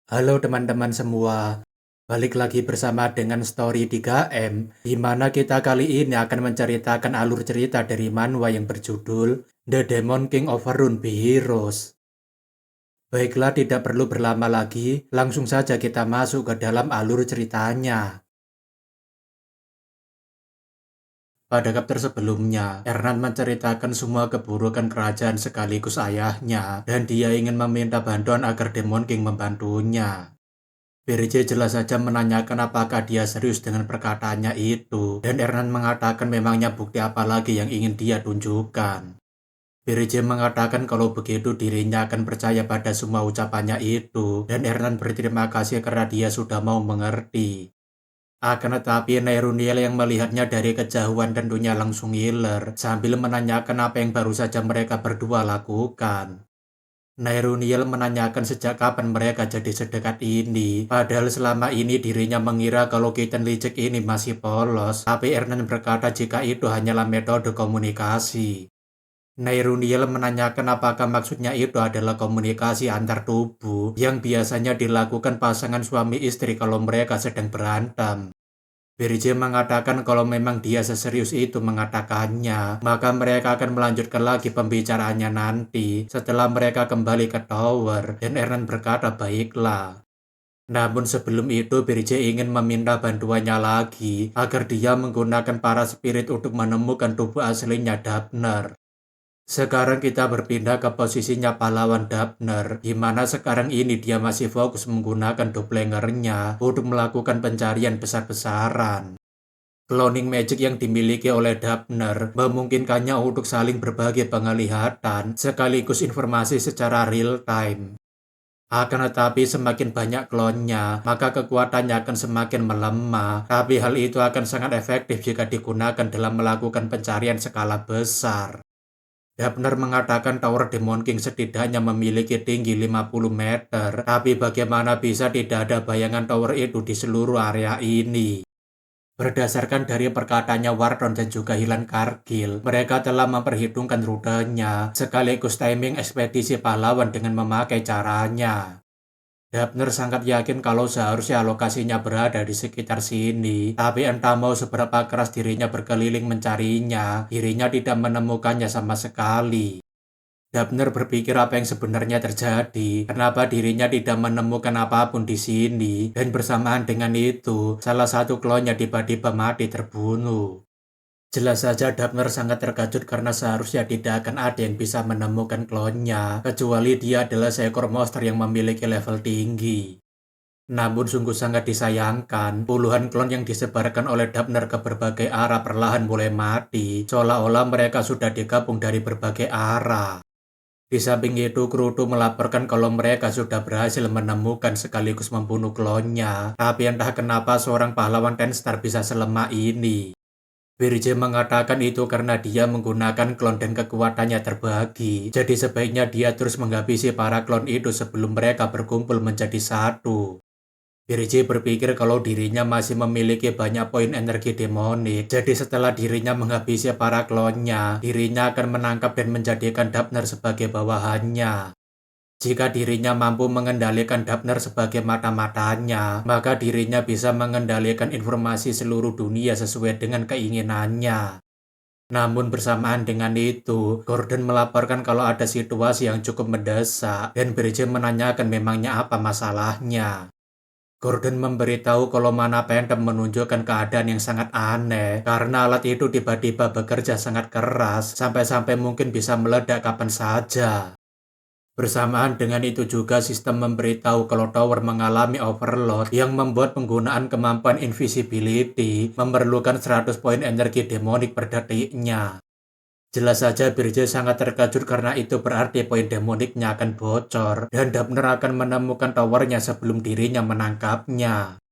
Halo teman-teman semua, balik lagi bersama dengan Story 3M, di mana kita kali ini akan menceritakan alur cerita dari manhwa yang berjudul The Demon King Overrun Be Heroes. Baiklah, tidak perlu berlama lagi, langsung saja kita masuk ke dalam alur ceritanya. Pada chapter sebelumnya, Ernan menceritakan semua keburukan kerajaan sekaligus ayahnya, dan dia ingin meminta bantuan agar Demon King membantunya. BRJ jelas saja menanyakan apakah dia serius dengan perkataannya itu, dan Ernan mengatakan memangnya bukti apa lagi yang ingin dia tunjukkan. BRJ mengatakan kalau begitu dirinya akan percaya pada semua ucapannya itu, dan Ernan berterima kasih karena dia sudah mau mengerti. Akan tetapi Nairuniel yang melihatnya dari kejauhan tentunya langsung ngiler, sambil menanyakan apa yang baru saja mereka berdua lakukan. Nairuniel menanyakan sejak kapan mereka jadi sedekat ini, padahal selama ini dirinya mengira kalau Kitten Licik ini masih polos, tapi Ernan berkata jika itu hanyalah metode komunikasi. Nairuniel menanyakan apakah maksudnya itu adalah komunikasi antar tubuh yang biasanya dilakukan pasangan suami istri kalau mereka sedang berantem. BRJ mengatakan kalau memang dia seserius itu mengatakannya, maka mereka akan melanjutkan lagi pembicaraannya nanti setelah mereka kembali ke tower, dan Ernan berkata baiklah. Namun sebelum itu BRJ ingin meminta bantuannya lagi agar dia menggunakan para spirit untuk menemukan tubuh aslinya Dapner. Sekarang kita berpindah ke posisinya pahlawan Dapner, di mana sekarang ini dia masih fokus menggunakan dopplengernya untuk melakukan pencarian besar-besaran. Cloning magic yang dimiliki oleh Dapner memungkinkannya untuk saling berbagi penglihatan sekaligus informasi secara real time. Akan tetapi semakin banyak klonnya, maka kekuatannya akan semakin melemah, tapi hal itu akan sangat efektif jika digunakan dalam melakukan pencarian skala besar. Dapner mengatakan Tower Demon King setidaknya memiliki tinggi 50 meter, tapi bagaimana bisa tidak ada bayangan tower itu di seluruh area ini? Berdasarkan dari perkataannya Wardon dan juga Hilan Kargil, mereka telah memperhitungkan rutenya, sekaligus timing ekspedisi pahlawan dengan memakai caranya. Dapner sangat yakin kalau seharusnya lokasinya berada di sekitar sini, tapi entah mau seberapa keras dirinya berkeliling mencarinya, dirinya tidak menemukannya sama sekali. Dapner berpikir apa yang sebenarnya terjadi, kenapa dirinya tidak menemukan apapun di sini, dan bersamaan dengan itu, salah satu klonnya tiba-tiba mati terbunuh. Jelas saja Dapner sangat terkejut karena seharusnya tidak akan ada yang bisa menemukan klonnya, kecuali dia adalah seekor monster yang memiliki level tinggi. Namun sungguh sangat disayangkan, puluhan klon yang disebarkan oleh Dapner ke berbagai arah perlahan mulai mati, seolah-olah mereka sudah digabung dari berbagai arah. Di samping itu, Kruto melaporkan kalau mereka sudah berhasil menemukan sekaligus membunuh klonnya, tapi entah kenapa seorang pahlawan 10 star bisa selemah ini. BRJ mengatakan itu karena dia menggunakan klon dan kekuatannya terbagi, jadi sebaiknya dia terus menghabisi para klon itu sebelum mereka berkumpul menjadi satu. BRJ berpikir kalau dirinya masih memiliki banyak poin energi demonik, jadi setelah dirinya menghabisi para klonnya, dirinya akan menangkap dan menjadikan Dapner sebagai bawahannya. Jika dirinya mampu mengendalikan Dapner sebagai mata-matanya, maka dirinya bisa mengendalikan informasi seluruh dunia sesuai dengan keinginannya. Namun bersamaan dengan itu, Gordon melaporkan kalau ada situasi yang cukup mendesak, dan BRJ menanyakan memangnya apa masalahnya. Gordon memberitahu kalau Mana Phantom menunjukkan keadaan yang sangat aneh karena alat itu tiba-tiba bekerja sangat keras sampai-sampai mungkin bisa meledak kapan saja. Bersamaan dengan itu juga sistem memberitahu kalau tower mengalami overload yang membuat penggunaan kemampuan invisibility memerlukan 100 poin energi demonik per detiknya. Jelas saja BRJ sangat terkejut karena itu berarti poin demoniknya akan bocor dan Dapner akan menemukan towernya sebelum dirinya menangkapnya.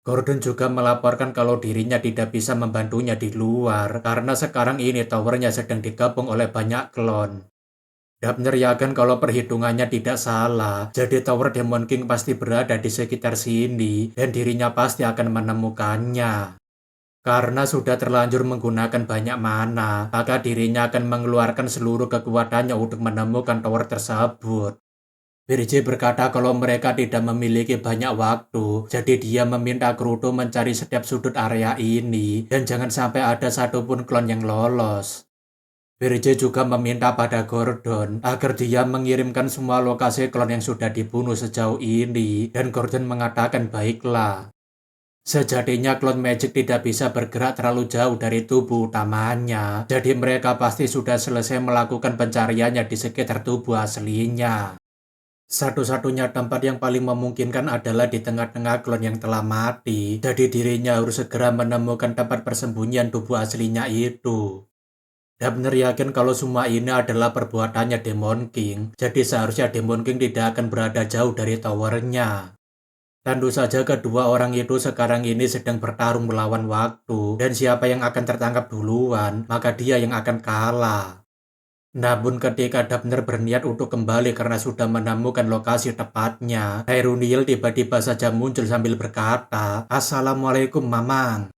Gordon juga melaporkan kalau dirinya tidak bisa membantunya di luar karena sekarang ini towernya sedang digabung oleh banyak klon. Dapner yakin kalau perhitungannya tidak salah, jadi Tower Demon King pasti berada di sekitar sini dan dirinya pasti akan menemukannya. Karena sudah terlanjur menggunakan banyak mana, maka dirinya akan mengeluarkan seluruh kekuatannya untuk menemukan tower tersebut. BRJ berkata kalau mereka tidak memiliki banyak waktu, jadi dia meminta Kruto mencari setiap sudut area ini dan jangan sampai ada satupun klon yang lolos. BRJ juga meminta pada Gordon agar dia mengirimkan semua lokasi klon yang sudah dibunuh sejauh ini dan Gordon mengatakan baiklah. Sejatinya klon Magic tidak bisa bergerak terlalu jauh dari tubuh utamanya, jadi mereka pasti sudah selesai melakukan pencariannya di sekitar tubuh aslinya. Satu-satunya tempat yang paling memungkinkan adalah di tengah-tengah klon yang telah mati, jadi dirinya harus segera menemukan tempat persembunyian tubuh aslinya itu. Dabner yakin kalau semua ini adalah perbuatannya Demon King, jadi seharusnya Demon King tidak akan berada jauh dari towernya. Tentu saja kedua orang itu sekarang ini sedang bertarung melawan waktu, dan siapa yang akan tertangkap duluan, maka dia yang akan kalah. Namun ketika Dabner berniat untuk kembali karena sudah menemukan lokasi tepatnya, Hyrule tiba-tiba saja muncul sambil berkata, "Assalamualaikum Mamang."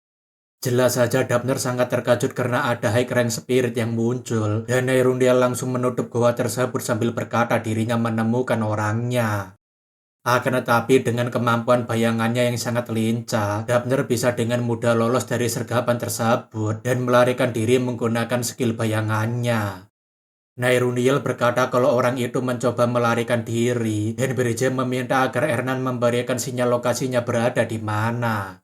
Jelas saja Dabner sangat terkejut karena ada High Rank Spirit yang muncul, dan Hyrule langsung menutup goa tersebut sambil berkata dirinya menemukan orangnya. Akan tetapi dengan kemampuan bayangannya yang sangat lincah, Dabner bisa dengan mudah lolos dari sergapan tersebut dan melarikan diri menggunakan skill bayangannya. Nairuniel berkata kalau orang itu mencoba melarikan diri dan BRJ meminta agar Ernan memberikan sinyal lokasinya berada di mana.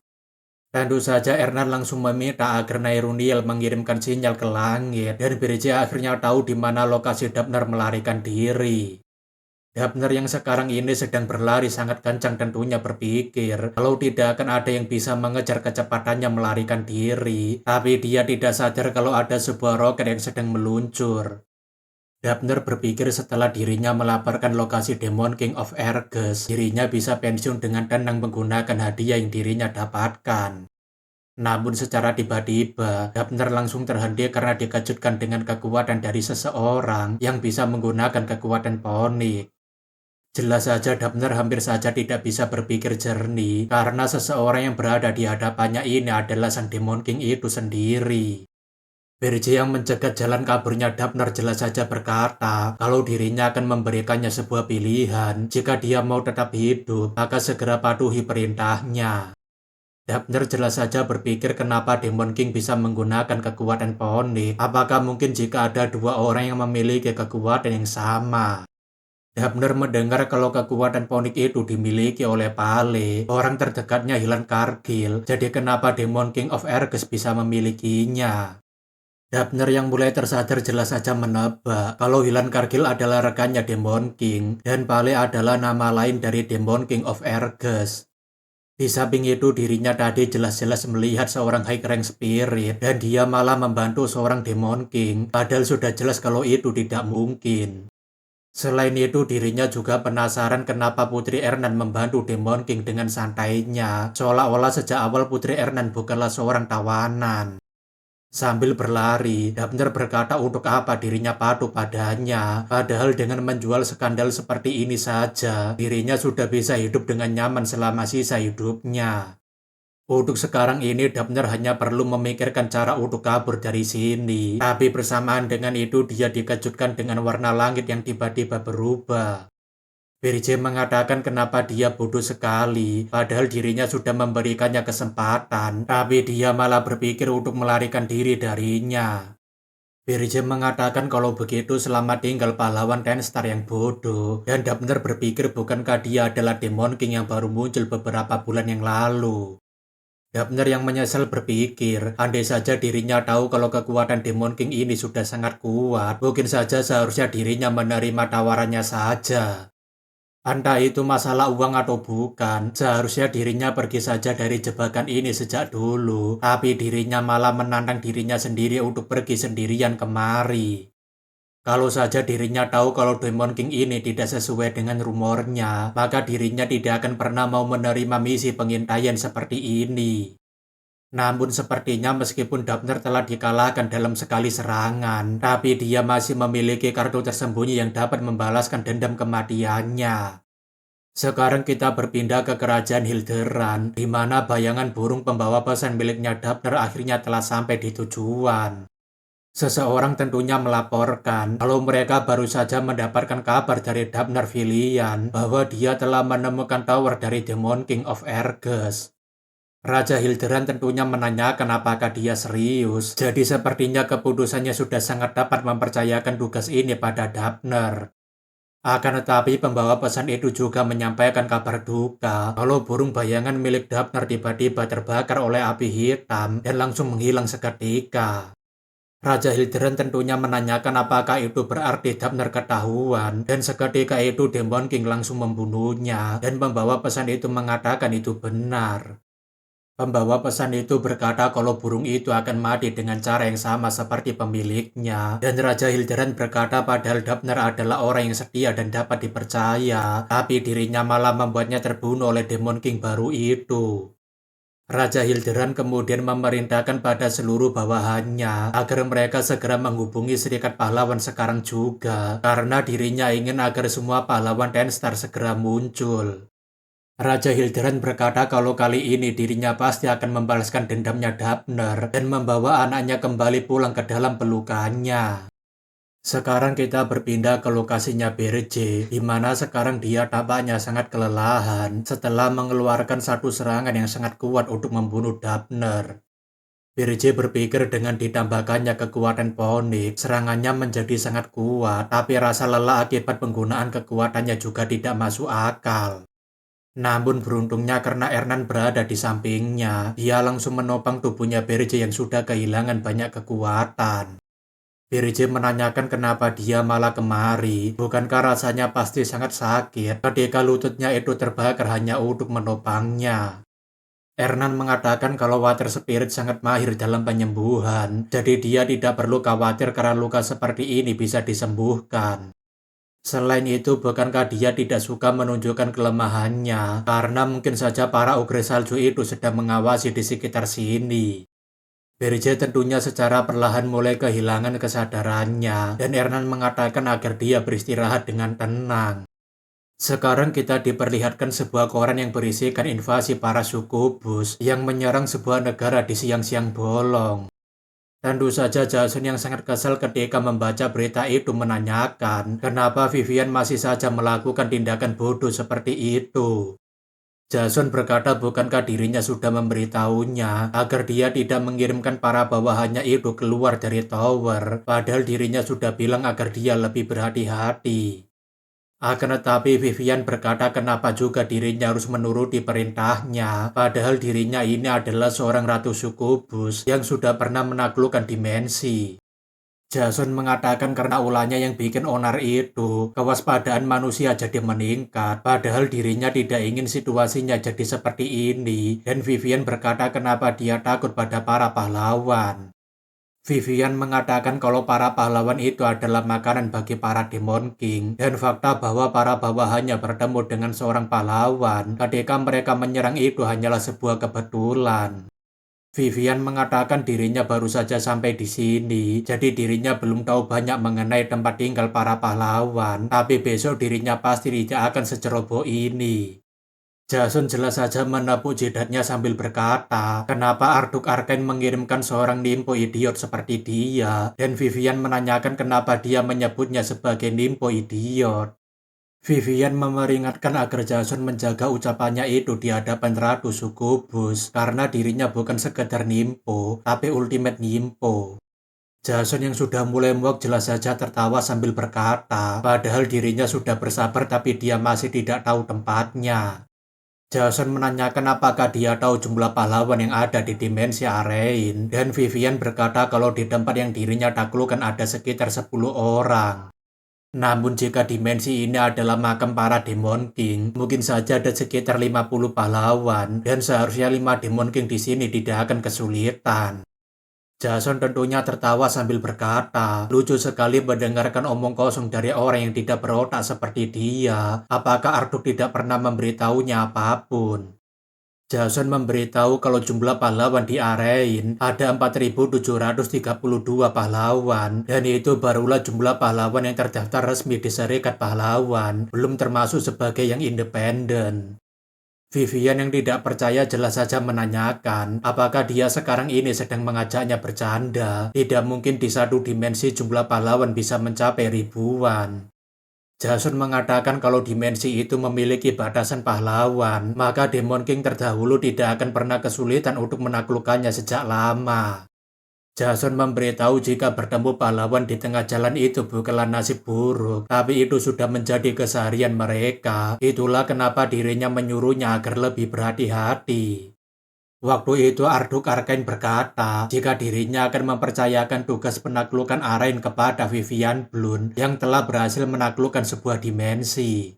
Tentu saja Ernan langsung meminta agar Nairuniel mengirimkan sinyal ke langit dan BRJ akhirnya tahu di mana lokasi Dabner melarikan diri. Dabner yang sekarang ini sedang berlari sangat kencang tentunya berpikir kalau tidak akan ada yang bisa mengejar kecepatannya melarikan diri, tapi dia tidak sadar kalau ada sebuah roket yang sedang meluncur. Dabner berpikir setelah dirinya melaporkan lokasi Demon King of Erges, dirinya bisa pensiun dengan tenang menggunakan hadiah yang dirinya dapatkan. Namun secara tiba-tiba, Dabner langsung terhenti karena dikejutkan dengan kekuatan dari seseorang yang bisa menggunakan kekuatan ponik. Jelas saja Dabner hampir saja tidak bisa berpikir jernih karena seseorang yang berada di hadapannya ini adalah sang Demon King itu sendiri. BRJ yang mencegat jalan kaburnya Dabner jelas saja berkata kalau dirinya akan memberikannya sebuah pilihan. Jika dia mau tetap hidup, maka segera patuhi perintahnya. Dabner jelas saja berpikir kenapa Demon King bisa menggunakan kekuatan ponik. Apakah mungkin jika ada dua orang yang memiliki kekuatan yang sama? Dabner mendengar kalau kekuatan ponik itu dimiliki oleh Pale, orang terdekatnya Hilan Kargil. Jadi kenapa Demon King of Erges bisa memilikinya? Dabner yang mulai tersadar jelas saja menebak kalau Hilan Kargil adalah rekannya Demon King dan Pale adalah nama lain dari Demon King of Erges. Di samping itu dirinya tadi jelas-jelas melihat seorang High Rank Spirit dan dia malah membantu seorang Demon King, padahal sudah jelas kalau itu tidak mungkin. Selain itu dirinya juga penasaran kenapa Putri Ernan membantu Demon King dengan santainya, seolah-olah sejak awal Putri Ernan bukanlah seorang tawanan. Sambil berlari, Dabner berkata untuk apa dirinya patuh padanya, padahal dengan menjual skandal seperti ini saja, dirinya sudah bisa hidup dengan nyaman selama sisa hidupnya. Untuk sekarang ini Dabner hanya perlu memikirkan cara untuk kabur dari sini, tapi bersamaan dengan itu dia dikejutkan dengan warna langit yang tiba-tiba berubah. BRJ mengatakan kenapa dia bodoh sekali, padahal dirinya sudah memberikannya kesempatan, tapi dia malah berpikir untuk melarikan diri darinya. BRJ mengatakan kalau begitu selamat tinggal pahlawan Tenstar yang bodoh, dan Dabner berpikir bukankah dia adalah Demon King yang baru muncul beberapa bulan yang lalu. Dabner yang menyesal berpikir, andai saja dirinya tahu kalau kekuatan Demon King ini sudah sangat kuat, mungkin saja seharusnya dirinya menerima tawarannya saja. Entah itu masalah uang atau bukan, seharusnya dirinya pergi saja dari jebakan ini sejak dulu, tapi dirinya malah menantang dirinya sendiri untuk pergi sendirian kemari. Kalau saja dirinya tahu kalau Demon King ini tidak sesuai dengan rumornya, maka dirinya tidak akan pernah mau menerima misi pengintaian seperti ini. Namun sepertinya meskipun Dabner telah dikalahkan dalam sekali serangan, tapi dia masih memiliki kartu tersembunyi yang dapat membalaskan dendam kematiannya. Sekarang kita berpindah ke kerajaan Hilderan, di mana bayangan burung pembawa pesan miliknya Dabner akhirnya telah sampai di tujuan. Seseorang tentunya melaporkan kalau mereka baru saja mendapatkan kabar dari Dapner Filian bahwa dia telah menemukan tower dari Demon King of Erges. Raja Hilderan tentunya menanyakan apakah dia serius. Jadi sepertinya keputusannya sudah sangat dapat mempercayakan tugas ini pada Dapner. Akan tetapi pembawa pesan itu juga menyampaikan kabar duka kalau burung bayangan milik Dapner tiba-tiba terbakar oleh api hitam dan langsung menghilang seketika. Raja Hilderan tentunya menanyakan apakah itu berarti Dapner ketahuan, dan seketika itu Demon King langsung membunuhnya, dan pembawa pesan itu mengatakan itu benar. Pembawa pesan itu berkata kalau burung itu akan mati dengan cara yang sama seperti pemiliknya, dan Raja Hilderan berkata padahal Dapner adalah orang yang setia dan dapat dipercaya, tapi dirinya malah membuatnya terbunuh oleh Demon King baru itu. Raja Hilderan kemudian memerintahkan pada seluruh bawahannya agar mereka segera menghubungi Serikat Pahlawan sekarang juga, karena dirinya ingin agar semua pahlawan Tenstar segera muncul. Raja Hilderan berkata kalau kali ini dirinya pasti akan membalaskan dendamnya Dapner dan membawa anaknya kembali pulang ke dalam pelukannya. Sekarang kita berpindah ke lokasinya Berje, di mana sekarang dia tampaknya sangat kelelahan setelah mengeluarkan satu serangan yang sangat kuat untuk membunuh Dapner. Berje berpikir dengan ditambahkannya kekuatan Phoenix, serangannya menjadi sangat kuat, tapi rasa lelah akibat penggunaan kekuatannya juga tidak masuk akal. Namun beruntungnya karena Ernan berada di sampingnya, dia langsung menopang tubuhnya Berje yang sudah kehilangan banyak kekuatan. Berje menanyakan kenapa dia malah kemari, bukankah rasanya pasti sangat sakit ketika lututnya itu terbakar hanya untuk menopangnya. Ernan mengatakan kalau Water Spirit sangat mahir dalam penyembuhan, jadi dia tidak perlu khawatir karena luka seperti ini bisa disembuhkan. Selain itu, bukankah dia tidak suka menunjukkan kelemahannya, karena mungkin saja para ogre salju itu sedang mengawasi di sekitar sini. Berje tentunya secara perlahan mulai kehilangan kesadarannya, dan Ernan mengatakan agar dia beristirahat dengan tenang. Sekarang kita diperlihatkan sebuah koran yang berisikan invasi para sukubus yang menyerang sebuah negara di siang-siang bolong. Tentu saja Jason yang sangat kesal ketika membaca berita itu menanyakan kenapa Vivian masih saja melakukan tindakan bodoh seperti itu. Jason berkata bukankah dirinya sudah memberitahunya agar dia tidak mengirimkan para bawahannya itu keluar dari tower, padahal dirinya sudah bilang agar dia lebih berhati-hati. Akan tetapi Vivian berkata kenapa juga dirinya harus menuruti perintahnya, padahal dirinya ini adalah seorang ratu sukubus yang sudah pernah menaklukkan dimensi. Jason mengatakan karena ulahnya yang bikin onar itu, kewaspadaan manusia jadi meningkat, padahal dirinya tidak ingin situasinya jadi seperti ini, dan Vivian berkata kenapa dia takut pada para pahlawan. Vivian mengatakan kalau para pahlawan itu adalah makanan bagi para Demon King, dan fakta bahwa para bawahannya bertemu dengan seorang pahlawan ketika mereka menyerang itu hanyalah sebuah kebetulan. Vivian mengatakan dirinya baru saja sampai di sini, jadi dirinya belum tahu banyak mengenai tempat tinggal para pahlawan, tapi besok dirinya pasti tidak akan seceroboh ini. Jason jelas saja menepuk jidatnya sambil berkata, kenapa Arduk Arkane mengirimkan seorang nimpo idiot seperti dia, dan Vivian menanyakan kenapa dia menyebutnya sebagai nimpo idiot. Vivian memperingatkan agar Jason menjaga ucapannya itu di hadapan Ratu Sukubus, karena dirinya bukan sekedar nimpo, tapi ultimate nimpo. Jason yang sudah mulai muak jelas saja tertawa sambil berkata, padahal dirinya sudah bersabar tapi dia masih tidak tahu tempatnya. Jason menanyakan apakah dia tahu jumlah pahlawan yang ada di dimensi Arein, dan Vivian berkata kalau di tempat yang dirinya taklukkan ada sekitar 10 orang. Namun jika dimensi ini adalah makam para Demon King, mungkin saja ada sekitar 50 pahlawan, dan seharusnya 5 Demon King di sini tidak akan kesulitan. Jason tentunya tertawa sambil berkata, lucu sekali mendengarkan omong kosong dari orang yang tidak berotak seperti dia. Apakah Arduk tidak pernah memberitahunya apapun? Jason memberitahu kalau jumlah pahlawan di Arein ada 4.732 pahlawan, dan itu barulah jumlah pahlawan yang terdaftar resmi di Serikat Pahlawan, belum termasuk sebagai yang independen. Vivian yang tidak percaya jelas saja menanyakan apakah dia sekarang ini sedang mengajaknya bercanda. Tidak mungkin di satu dimensi jumlah pahlawan bisa mencapai ribuan. Jason mengatakan kalau dimensi itu memiliki batasan pahlawan, maka Demon King terdahulu tidak akan pernah kesulitan untuk menaklukkannya sejak lama. Jason memberitahu jika bertemu pahlawan di tengah jalan itu bukanlah nasib buruk, tapi itu sudah menjadi keseharian mereka. Itulah kenapa dirinya menyuruhnya agar lebih berhati-hati. Waktu itu Arduk Arkain berkata jika dirinya akan mempercayakan tugas penaklukan Arain kepada Vivian Blunt yang telah berhasil menaklukkan sebuah dimensi.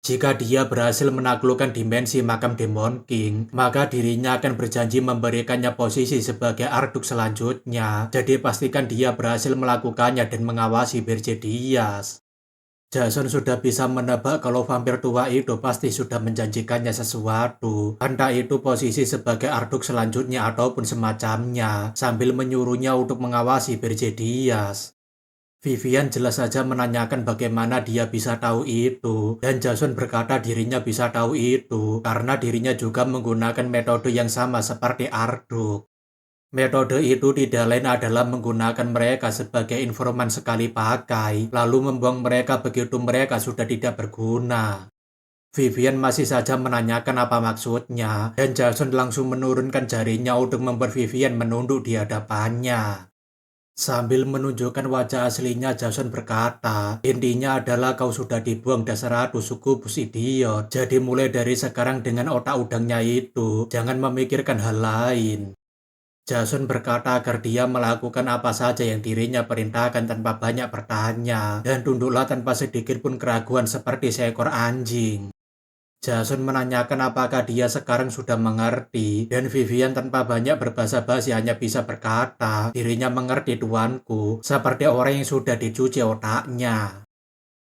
Jika dia berhasil menaklukkan dimensi makam Demon King, maka dirinya akan berjanji memberikannya posisi sebagai Arduk selanjutnya. Jadi pastikan dia berhasil melakukannya dan mengawasi Berje Diaz. Jason sudah bisa menebak kalau vampir tua itu pasti sudah menjanjikannya sesuatu. Entah itu posisi sebagai Arduk selanjutnya ataupun semacamnya, sambil menyuruhnya untuk mengawasi Berje Diaz. Vivian jelas saja menanyakan bagaimana dia bisa tahu itu, dan Jason berkata dirinya bisa tahu itu karena dirinya juga menggunakan metode yang sama seperti Arduk. Metode itu tidak lain adalah menggunakan mereka sebagai informan sekali pakai, lalu membuang mereka begitu mereka sudah tidak berguna. Vivian masih saja menanyakan apa maksudnya, dan Jason langsung menurunkan jarinya untuk membuat Vivian menunduk di hadapannya. Sambil menunjukkan wajah aslinya, Jason berkata, intinya adalah kau sudah dibuang dasar ratu suku bus idiot. Jadi mulai dari sekarang dengan otak udangnya itu, jangan memikirkan hal lain. Jason berkata agar dia melakukan apa saja yang dirinya perintahkan tanpa banyak bertanya, dan tunduklah tanpa sedikit pun keraguan seperti seekor anjing. Jason menanyakan apakah dia sekarang sudah mengerti, dan Vivian tanpa banyak berbasa-basi hanya bisa berkata, dirinya mengerti tuanku, seperti orang yang sudah dicuci otaknya.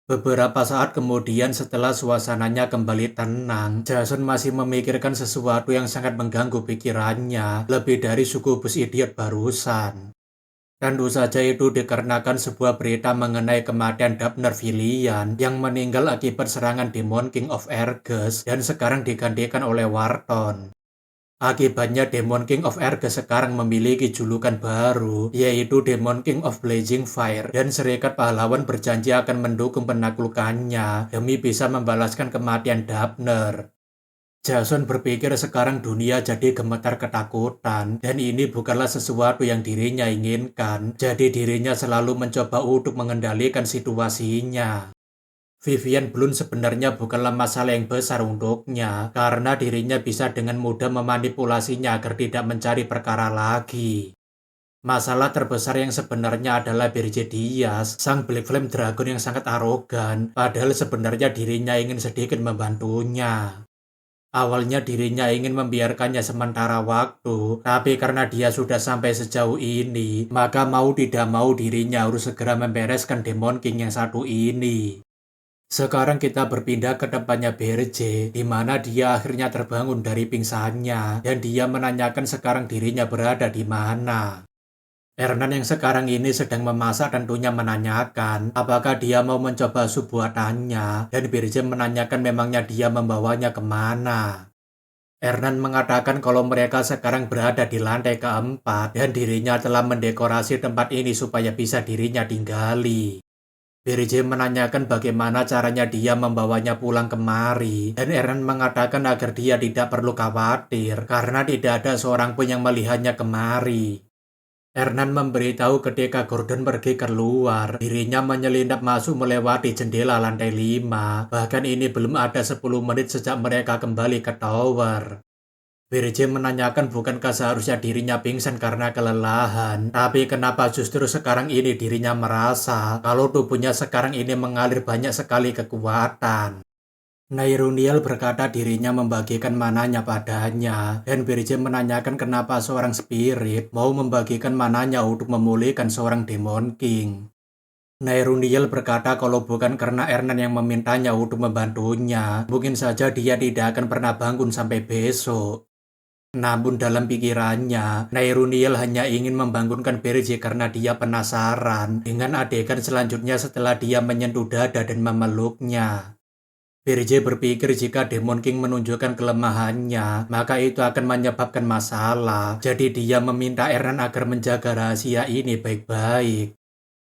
Beberapa saat kemudian setelah suasananya kembali tenang, Jason masih memikirkan sesuatu yang sangat mengganggu pikirannya, lebih dari suku bus idiot barusan. Tentu saja itu dikarenakan sebuah berita mengenai kematian Dapner Villian yang meninggal akibat serangan Demon King of Erges dan sekarang digantikan oleh Wharton. Akibatnya Demon King of Erges sekarang memiliki julukan baru, yaitu Demon King of Blazing Fire, dan Serikat Pahlawan berjanji akan mendukung penaklukannya demi bisa membalaskan kematian Dapner. Jason berpikir sekarang dunia jadi gemetar ketakutan, dan ini bukanlah sesuatu yang dirinya inginkan, jadi dirinya selalu mencoba untuk mengendalikan situasinya. Vivian Blunt sebenarnya bukanlah masalah yang besar untuknya, karena dirinya bisa dengan mudah memanipulasinya agar tidak mencari perkara lagi. Masalah terbesar yang sebenarnya adalah Berje Diaz, sang Black Flame Dragon yang sangat arogan, padahal sebenarnya dirinya ingin sedikit membantunya. Awalnya dirinya ingin membiarkannya sementara waktu, tapi karena dia sudah sampai sejauh ini, maka mau tidak mau dirinya harus segera membereskan Demon King yang satu ini. Sekarang kita berpindah ke tempatnya Berje, di mana dia akhirnya terbangun dari pingsannya, dan dia menanyakan sekarang dirinya berada di mana. Hernan yang sekarang ini sedang memasak tentunya menanyakan apakah dia mau mencoba sup buatannya, dan Berje menanyakan memangnya dia membawanya kemana. Hernan mengatakan kalau mereka sekarang berada di lantai keempat dan dirinya telah mendekorasi tempat ini supaya bisa dirinya tinggali. Berje menanyakan bagaimana caranya dia membawanya pulang kemari, dan Hernan mengatakan agar dia tidak perlu khawatir karena tidak ada seorang pun yang melihatnya kemari. Hernan memberitahu ketika Gordon pergi keluar, dirinya menyelinap masuk melewati jendela lantai 5. Bahkan ini belum ada 10 menit sejak mereka kembali ke tower. Berje menanyakan bukankah seharusnya dirinya pingsan karena kelelahan, tapi kenapa justru sekarang ini dirinya merasa kalau tubuhnya sekarang ini mengalir banyak sekali kekuatan. Nairuniel berkata dirinya membagikan mananya padanya, dan Berje menanyakan kenapa seorang spirit mau membagikan mananya untuk memulihkan seorang Demon King. Nairuniel berkata kalau bukan karena Hernan yang memintanya untuk membantunya, mungkin saja dia tidak akan pernah bangun sampai besok. Namun dalam pikirannya, Nairuniel hanya ingin membangunkan Berje karena dia penasaran dengan adegan selanjutnya setelah dia menyentuh dada dan memeluknya. Birje berpikir jika Demon King menunjukkan kelemahannya, maka itu akan menyebabkan masalah. Jadi dia meminta Ernan agar menjaga rahasia ini baik-baik.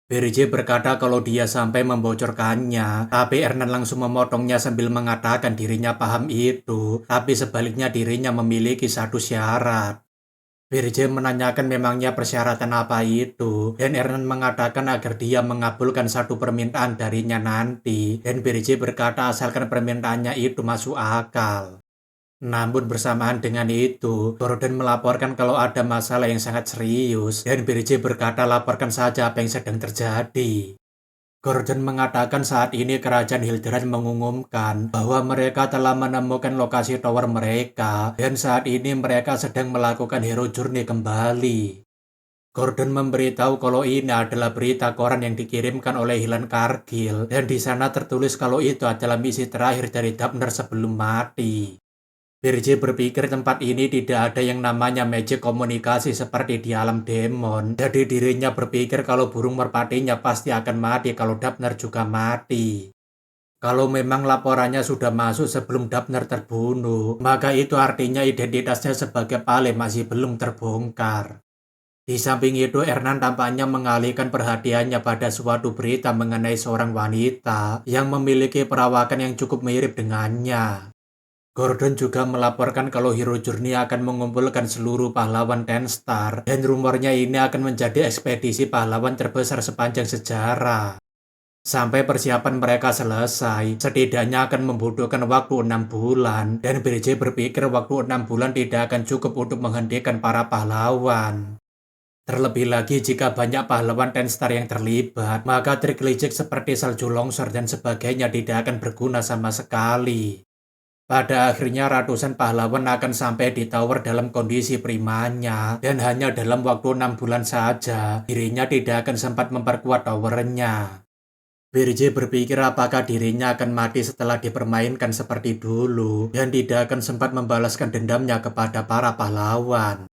Birje berkata kalau dia sampai membocorkannya, tapi Ernan langsung memotongnya sambil mengatakan dirinya paham itu, tapi sebaliknya dirinya memiliki satu syarat. Birje menanyakan memangnya persyaratan apa itu, dan Ernan mengatakan agar dia mengabulkan satu permintaan darinya nanti, dan Birje berkata asalkan permintaannya itu masuk akal. Namun bersamaan dengan itu, Gordon melaporkan kalau ada masalah yang sangat serius, dan Birje berkata laporkan saja apa yang sedang terjadi. Gordon mengatakan saat ini kerajaan Hilderan mengumumkan bahwa mereka telah menemukan lokasi tower mereka dan saat ini mereka sedang melakukan hero journey kembali. Gordon memberitahu kalau ini adalah berita koran yang dikirimkan oleh Hilan Kargil dan di sana tertulis kalau itu adalah misi terakhir dari Dapner sebelum mati. Birje berpikir tempat ini tidak ada yang namanya magic komunikasi seperti di alam demon. Jadi dirinya berpikir kalau burung merpatinya pasti akan mati kalau Dapner juga mati. Kalau memang laporannya sudah masuk sebelum Dapner terbunuh, maka itu artinya identitasnya sebagai Pale masih belum terbongkar. Di samping itu, Ernan tampaknya mengalihkan perhatiannya pada suatu berita mengenai seorang wanita yang memiliki perawakan yang cukup mirip dengannya. Gordon juga melaporkan kalau Hero Journey akan mengumpulkan seluruh pahlawan Ten Star dan rumornya ini akan menjadi ekspedisi pahlawan terbesar sepanjang sejarah. Sampai persiapan mereka selesai, setidaknya akan membutuhkan waktu 6 bulan dan BJ berpikir waktu 6 bulan tidak akan cukup untuk menghentikan para pahlawan. Terlebih lagi jika banyak pahlawan Ten Star yang terlibat, maka trik licik seperti salju longsor dan sebagainya tidak akan berguna sama sekali. Pada akhirnya ratusan pahlawan akan sampai di tower dalam kondisi primanya dan hanya dalam waktu 6 bulan saja dirinya tidak akan sempat memperkuat towernya. Birje berpikir apakah dirinya akan mati setelah dipermainkan seperti dulu dan tidak akan sempat membalaskan dendamnya kepada para pahlawan.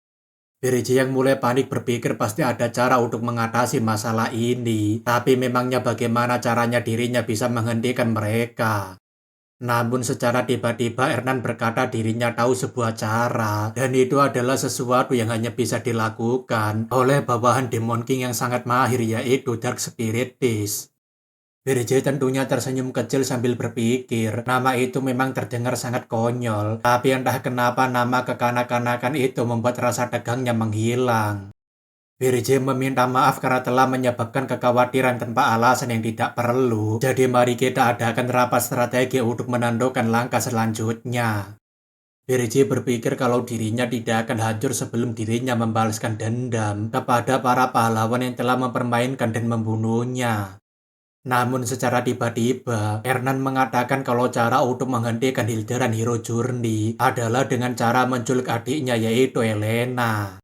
Birje yang mulai panik berpikir pasti ada cara untuk mengatasi masalah ini, tapi memangnya bagaimana caranya dirinya bisa menghentikan mereka. Namun secara tiba-tiba Ernan berkata dirinya tahu sebuah cara dan itu adalah sesuatu yang hanya bisa dilakukan oleh bawahan Demon King yang sangat mahir yaitu Dark Spiritist. Birje tentunya tersenyum kecil sambil berpikir nama itu memang terdengar sangat konyol tapi entah kenapa nama kekanak-kanakan itu membuat rasa tegangnya menghilang. Birje meminta maaf karena telah menyebabkan kekhawatiran tanpa alasan yang tidak perlu. Jadi mari kita adakan rapat strategi untuk menentukan langkah selanjutnya. Birje berpikir kalau dirinya tidak akan hancur sebelum dirinya membalaskan dendam kepada para pahlawan yang telah mempermainkan dan membunuhnya. Namun secara tiba-tiba, Ernan mengatakan kalau cara untuk menghentikan Hilderan Hero Journey adalah dengan cara menculik adiknya yaitu Elena.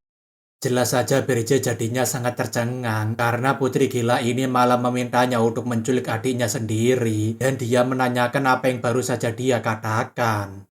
Jelas saja Birje jadinya sangat tercengang karena putri gila ini malah memintanya untuk menculik adiknya sendiri dan dia menanyakan apa yang baru saja dia katakan.